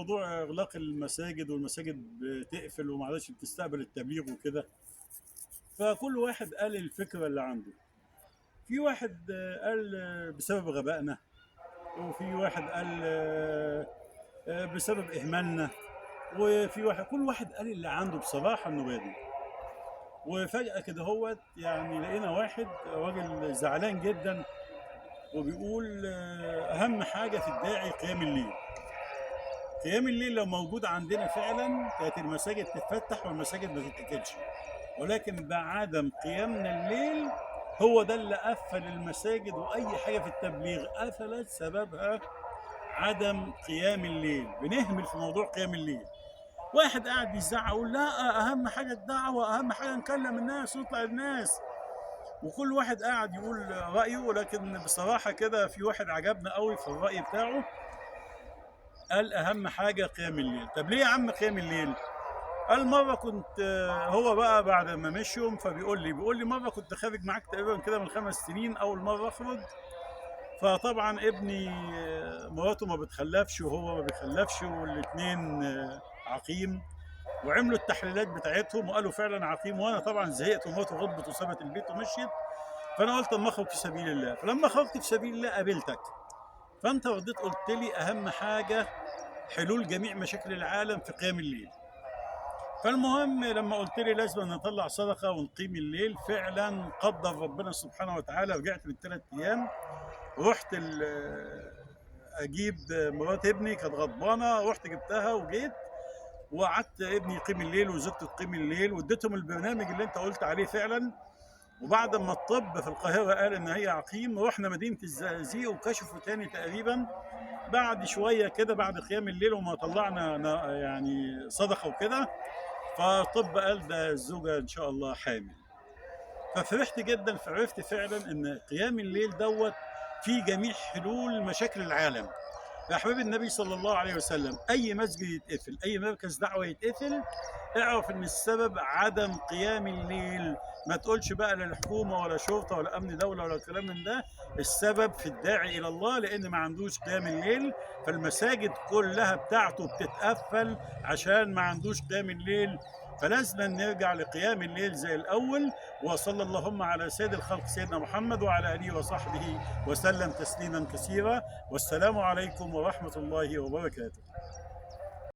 موضوع إغلاق المساجد والمساجد بتقفل وما عادش بتستقبل التبليغ وكده. فكل واحد قال الفكرة اللي عنده. في واحد قال بسبب غبائنا، وفي واحد قال بسبب إهمالنا، وفي واحد كل واحد قال اللي عنده بصراحة إنه بادئ. وفجأة كده هوت يعني لقينا واحد راجل زعلان جدا وبيقول أهم حاجة في الداعي قيام الليل. قيام الليل لو موجود عندنا فعلا كانت المساجد تتفتح والمساجد ما تتأكلش، ولكن بعدم قيامنا الليل هو ده اللي قفل المساجد، واي حاجه في التبليغ قفلت سببها عدم قيام الليل. بنهمل في موضوع قيام الليل. واحد قاعد يزعق يقول لا اهم حاجه الدعوه، اهم حاجه نكلم الناس ونطلع الناس، وكل واحد قاعد يقول رايه. ولكن بصراحه كده في واحد عجبنا قوي في الراي بتاعه، قال اهم حاجه قيام الليل. طب ليه يا عم قيام الليل؟ قال مرة كنت هو بقى بعد ما مشيهم فبيقول لي مرة كنت خارج معاك تقريبا كده من 5 سنين أول مرة أخرج. فطبعا ابني مراته ما بتخلفش وهو ما بيخلفش والاتنين عقيم، وعملوا التحليلات بتاعتهم وقالوا فعلا عقيم. وانا طبعا زهقت ومراته غضبت وسابت البيت ومشيت. فانا قلت اما اخرج في سبيل الله. فلما خرجت في سبيل الله قابلتك، فانت رديت قلت لي اهم حاجه حلول جميع مشاكل العالم في قيام الليل. فالمهم لما قلت لي لازم نطلع صدقه ونقيم الليل، فعلا قدر ربنا سبحانه وتعالى. رجعت من 3 ايام، رحت اجيب مرات ابني كانت غضبانه، رحت جبتها وجيت وقعدت ابني يقيم الليل وزوجته تقيم الليل، واديتهم البرنامج اللي انت قلت عليه فعلا. وبعد ما الطب في القاهره قال ان هي عقيم، رحنا مدينه الزقازيق وكشفوا تاني تقريبا بعد شويه كده بعد قيام الليل وما طلعنا يعني صدقه وكده. فالطب قال ده الزوجه ان شاء الله حامل. ففرحت جدا، فعرفت فعلا ان قيام الليل دوت في جميع حلول مشاكل العالم. يا حبيب النبي صلى الله عليه وسلم، اي مسجد يتقفل، اي مركز دعوه يتقفل، اعرف ان السبب عدم قيام الليل. ما تقولش بقى لا الحكومه ولا شرطه ولا امن دوله ولا كلام من ده. السبب في الداعي الى الله، لان ما عندوش قيام الليل. فالمساجد كلها بتاعته بتتقفل عشان ما عندوش قيام الليل. فلازم نرجع لقيام الليل زي الاول. وصلى اللهم على سيد الخلق سيدنا محمد وعلى اله وصحبه وسلم تسليما كثيرا. والسلام عليكم ورحمه الله وبركاته.